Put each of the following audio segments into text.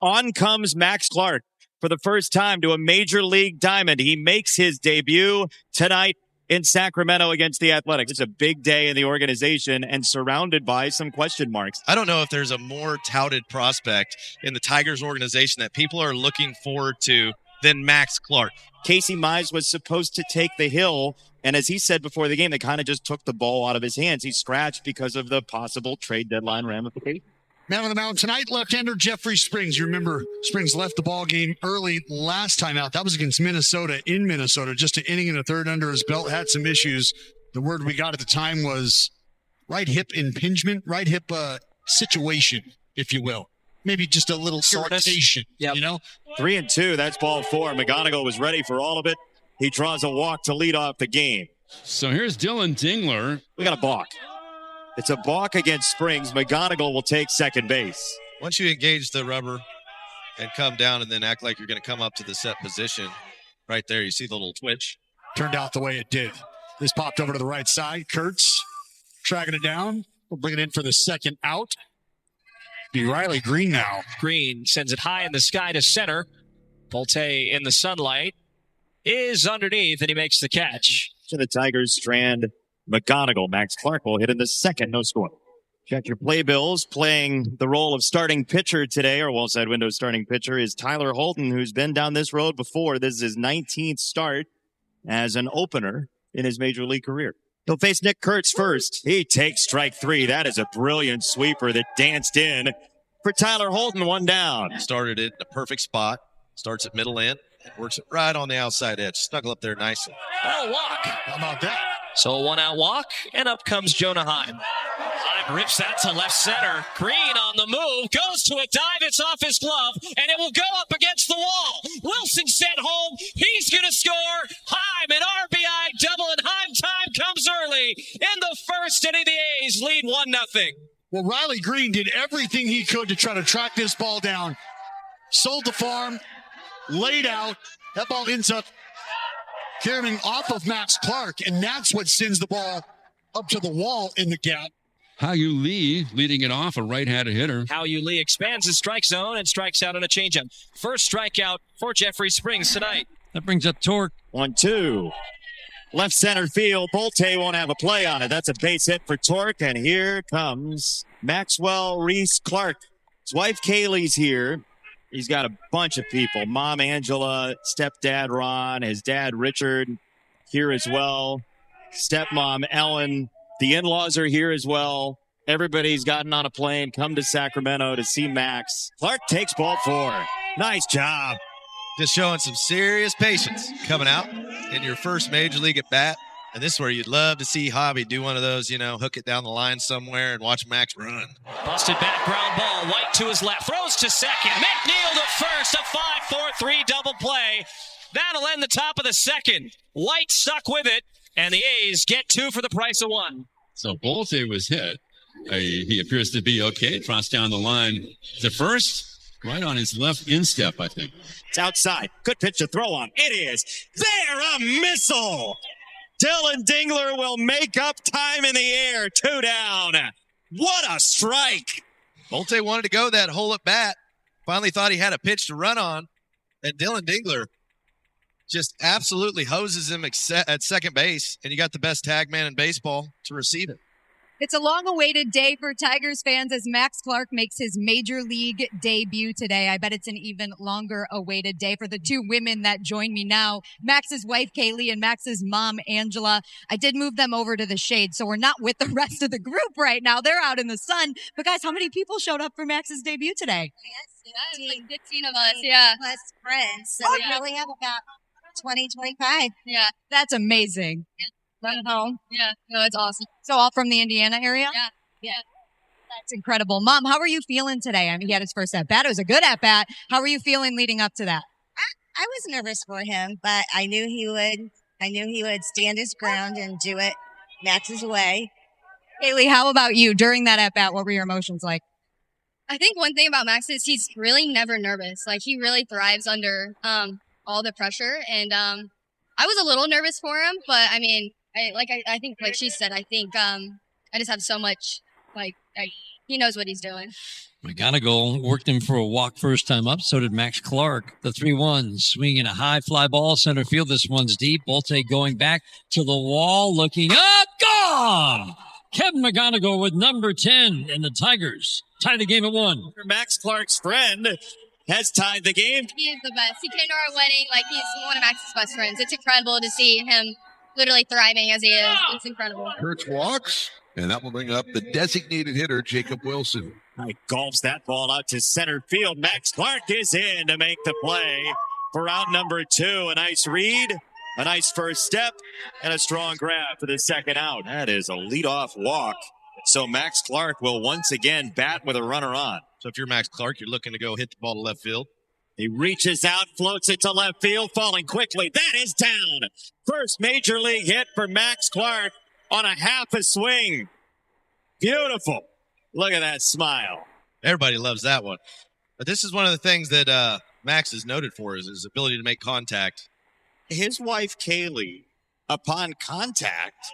On comes Max Clark for the first time to a major league diamond. He makes his debut tonight in Sacramento against the Athletics. It's a big day in the organization and surrounded by some question marks. I don't know if there's a more touted prospect in the Tigers organization that people are looking forward to than Max Clark. Casey Mize was supposed to take the hill, and as he said before the game, they kind of just took the ball out of his hands. He's scratched because of the possible trade deadline ramifications. Man on the mound tonight, left-hander Jeffrey Springs. You remember Springs left the ball game early last time out. That was against Minnesota in Minnesota. Just an inning and a third under his belt. Had some issues. The word we got at the time was right hip impingement, right hip situation, if you will. Maybe just a little irritation, you know? 3-2, that's ball four. McGonigal was ready for all of it. He draws a walk to lead off the game. So here's Dylan Dingler. We got a balk. It's a balk against Springs. McGonigal will take second base. Once you engage the rubber and come down and then act like you're going to come up to the set position, right there, you see the little twitch. Turned out the way it did. This popped over to the right side. Kurtz tracking it down. We'll bring it in for the second out. Be Riley Green now. Green sends it high in the sky to center. Bolte in the sunlight is underneath, and he makes the catch. So the Tigers strand McGonigal. Max Clark will hit in the second. No score. Check your playbills. Playing the role of starting pitcher today, or Wallside Windows starting pitcher, is Tyler Holton, who's been down this road before. This is his 19th start as an opener in his major league career. He'll face Nick Kurtz first. He takes strike three. That is a brilliant sweeper that danced in for Tyler Holton. One down. Started it in a perfect spot. Starts at middle end and works it right on the outside edge. Snuggle up there nicely. Oh, walk. How about that? So a one-out walk, and up comes Jonah Heim. Heim rips that to left center. Green on the move, goes to a dive. It's off his glove, and it will go up against the wall. Wilson sent home. He's going to score. Heim, an RBI double, and Heim time comes early. In the first inning, the A's lead 1-0. Well, Riley Green did everything he could to try to track this ball down. Sold the farm, laid out. That ball ends up carrying off of Max Clark, and that's what sends the ball up to the wall in the gap. Hao-Yu Lee leading it off, a right-handed hitter. Hao-Yu Lee expands his strike zone and strikes out on a changeup. First strikeout for Jeffrey Springs tonight. That brings up Torque. 1-2. Left center field. Bolte won't have a play on it. That's a base hit for Torque, and here comes Maxwell Reese Clark. His wife Kaylee's here. He's got a bunch of people. Mom Angela, stepdad Ron, his dad Richard here as well. Stepmom Ellen. The in-laws are here as well. Everybody's gotten on a plane, come to Sacramento to see Max. Clark takes ball four. Nice job. Just showing some serious patience coming out in your first major league at bat. And this is where you'd love to see Hobby do one of those, you know, hook it down the line somewhere and watch Max run. Busted back ground ball. White to his left. Throws to second. McNeil to first. A 5-4-3 double play. That'll end the top of the second. White stuck with it. And the A's get two for the price of one. So Bolte was hit. He appears to be okay. Crossed down the line to first. Right on his left instep, I think. It's outside. Good pitch to throw on. It is. There, a missile. Dylan Dingler will make up time in the air. 2 down. What a strike. Bolte wanted to go that whole at bat. Finally thought he had a pitch to run on. And Dylan Dingler just absolutely hoses him at second base. And you got the best tag man in baseball to receive it. It's a long-awaited day for Tigers fans as Max Clark makes his major league debut today. I bet it's an even longer-awaited day for the two women that join me now, Max's wife, Kaylee, and Max's mom, Angela. I did move them over to the shade, so we're not with the rest of the group right now. They're out in the sun. But, guys, how many people showed up for Max's debut today? Yes, like 15 of us, yeah. Plus friends, so we really have about 20, 25. Yeah. That's amazing. Yeah. Run home. Yeah, no, it's awesome. So all from the Indiana area? Yeah. That's incredible. Mom, how are you feeling today? I mean, he had his first at-bat. It was a good at-bat. How are you feeling leading up to that? I was nervous for him, but I knew he would. I knew he would stand his ground and do it Max's way. Kaylee, how about you? During that at-bat, what were your emotions like? I think one thing about Max is he's really never nervous. Like, he really thrives under all the pressure. And I was a little nervous for him, but I mean, I think, like she said, I think I just have so much, he knows what he's doing. McGonigal worked him for a walk first time up. So did Max Clark. The 3-1 swinging a high fly ball center field. This one's deep. Bolte going back to the wall, looking up. Gone! Kevin McGonigal with number 10, and the Tigers tie the game at 1. Max Clark's friend has tied the game. He is the best. He came to our wedding like he's one of Max's best friends. It's incredible to see him literally thriving as he is. It's incredible. Kurtz walks, and that will bring up the designated hitter, Jacob Wilson. He golfs that ball out to center field. Max Clark is in to make the play for out number 2. A nice read, a nice first step, and a strong grab for the second out. That is a leadoff walk. So Max Clark will once again bat with a runner on. So if you're Max Clark, you're looking to go hit the ball to left field. He reaches out, floats it to left field, falling quickly. That is down. First major league hit for Max Clark on a half a swing. Beautiful. Look at that smile. Everybody loves that one. But this is one of the things that Max is noted for, is his ability to make contact. His wife, Kaylee, upon contact,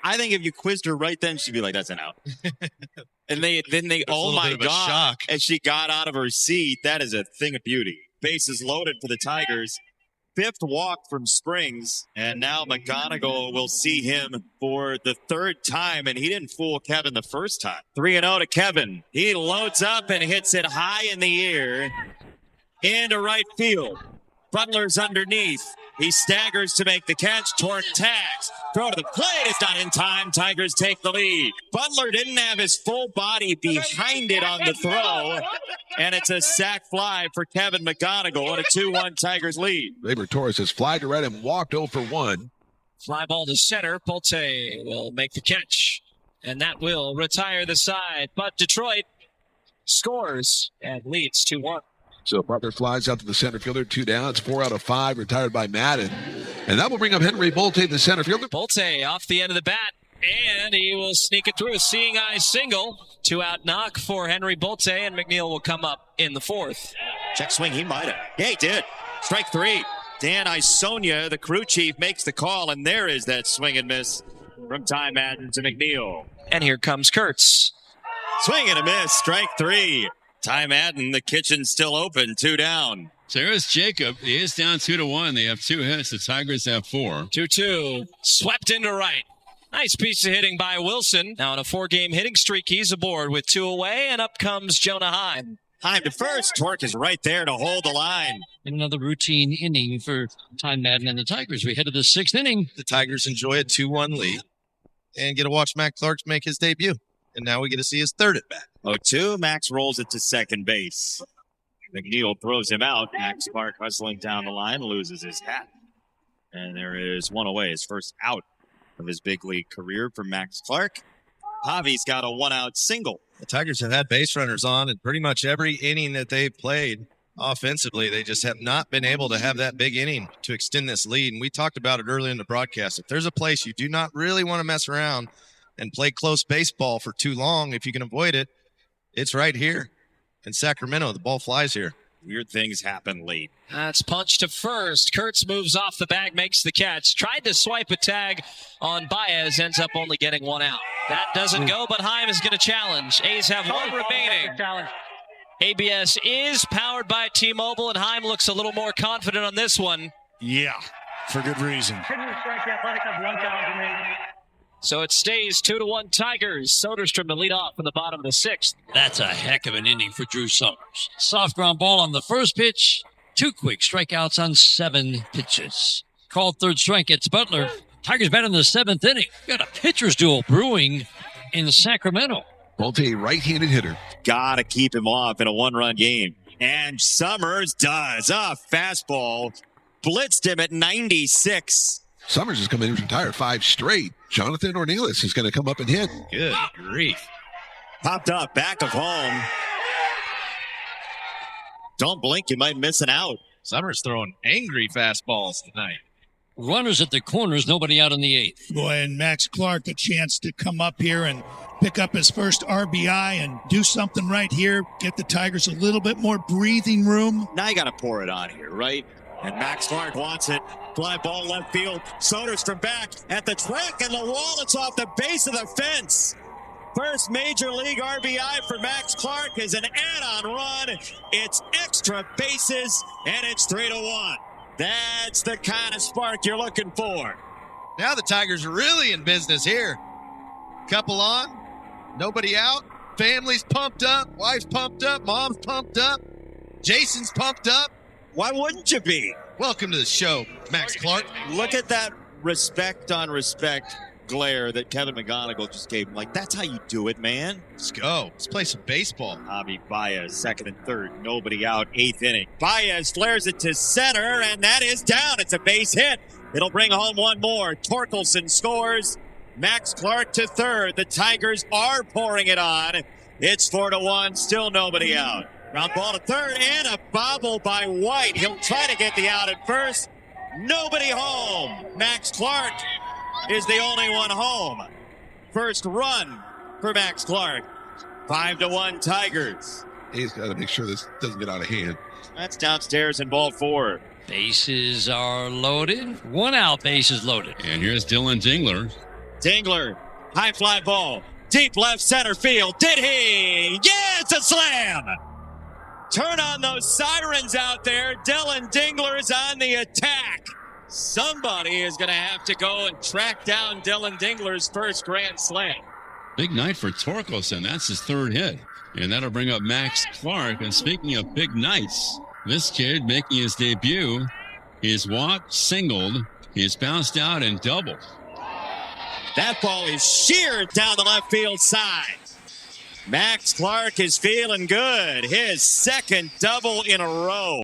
I think if you quizzed her right then, she'd be like, that's an out. And then they oh my God. Shock. As she got out of her seat, that is a thing of beauty. Bases loaded for the Tigers. 5th walk from Springs, and now McGonigal will see him for the 3rd time, and he didn't fool Kevin the first time. 3-0 to Kevin. He loads up and hits it high in the air into right field. Butler's underneath. He staggers to make the catch. Torque tags. Throw to the plate. It's not in time. Tigers take the lead. Butler didn't have his full body behind it on the throw. And it's a sac fly for Kevin McGonigal and a 2-1 Tigers lead. Labor Torres has fly to right and walked 0 for 1. Fly ball to center. Bolte will make the catch. And that will retire the side. But Detroit scores and leads 2-1. So Butler flies out to the center fielder, 2 down. It's 4 out of 5, retired by Madden. And that will bring up Henry Bolte, the center fielder. Bolte off the end of the bat, and he will sneak it through. Seeing eye single. 2-out knock for Henry Bolte, and McNeil will come up in the 4th. Check swing, he might have. Yeah, he did. Strike 3. Dan Isonia, the crew chief, makes the call, and there is that swing and miss from Ty Madden to McNeil. And here comes Kurtz. Swing and a miss, strike 3. Ty Madden, the kitchen's still open, 2 down. So here's Jacob. He is down 2-1. They have 2 hits. The Tigers have 4. 2-2. Swept into right. Nice piece of hitting by Wilson. Now on a 4-game hitting streak, he's aboard with 2 away, and up comes Jonah Heim. Heim to first. Torque is right there to hold the line. Another routine inning for Ty Madden and the Tigers. We head to the 6th inning. The Tigers enjoy a 2-1 lead and get to watch Max Clark make his debut. And now we get to see his 3rd at bat. 0-2. Max rolls it to second base. McNeil throws him out. Max Clark hustling down the line, loses his hat. And there is 1 away, his first out of his big league career for Max Clark. Javi's got a 1-out single. The Tigers have had base runners on in pretty much every inning that they've played offensively. They just have not been able to have that big inning to extend this lead. And we talked about it earlier in the broadcast. If there's a place you do not really want to mess around and play close baseball for too long, if you can avoid it, it's right here in Sacramento. The ball flies here. Weird things happen late. That's punch to first. Kurtz moves off the bag, makes the catch. Tried to swipe a tag on Baez, ends up only getting 1 out. That doesn't go, but Heim is going to challenge. A's have 1 remaining. ABS is powered by T-Mobile, and Heim looks a little more confident on this one. Yeah, for good reason. So it stays 2-1 Tigers. Soderstrom to lead off in the bottom of the 6th. That's a heck of an inning for Drew Summers. Soft ground ball on the first pitch. 2 quick strikeouts on 7 pitches. Called 3rd strike. It's Butler. Tigers bat in the 7th inning. Got a pitcher's duel brewing in Sacramento. Bolte, right-handed hitter. Gotta keep him off in a 1-run game. And Summers does. Fastball. Blitzed him at 96. Summers is coming in from retired 5 straight. Jonathan Ornelas is going to come up and hit. Good grief. Popped up, back of home. Don't blink, you might miss an out. Summers throwing angry fastballs tonight. Runners at the corners, nobody out in the 8th. Boy, and Max Clark a chance to come up here and pick up his first RBI and do something right here, get the Tigers a little bit more breathing room. Now you got to pour it on here, right? And Max Clark wants it. Fly ball left field. Soderstrom back at the track and the wall. It's off the base of the fence. First major league RBI for Max Clark is an add-on run. It's extra bases, and it's 3-1. That's the kind of spark you're looking for. Now the Tigers are really in business here. Couple on, nobody out. Family's pumped up, wife's pumped up, mom's pumped up, Jason's pumped up. Why wouldn't you be? Welcome to the show, Max Clark. Look at that respect on respect glare that Kevin McGonigal just gave him. Like, that's how you do it, man. Let's go. Let's play some baseball. Javi Baez, second and third. Nobody out, eighth inning. Baez flares it to center, and that is down. It's a base hit. It'll bring home one more. Torkelson scores. Max Clark to third. The Tigers are pouring it on. It's 4-1. Still nobody out. Ground ball to third, and a bobble by White. He'll try to get the out at first. Nobody home. Max Clark is the only one home. First run for Max Clark. 5-1 Tigers. He's got to make sure this doesn't get out of hand. That's downstairs in ball four. Bases are loaded. One out, bases loaded. And here's Dylan Dingler. Dingler, high fly ball, deep left center field. Did he? Yeah, it's a slam. Turn on those sirens out there. Dylan Dingler's on the attack. Somebody is going to have to go and track down Dylan Dingler's first grand slam. Big night for Torkelson. That's his third hit. And that'll bring up Max Clark. And speaking of big nights, this kid making his debut, he's walked, singled, he's bounced out and doubled. That ball is sheared down the left field side. Max Clark is feeling good. His second double in a row.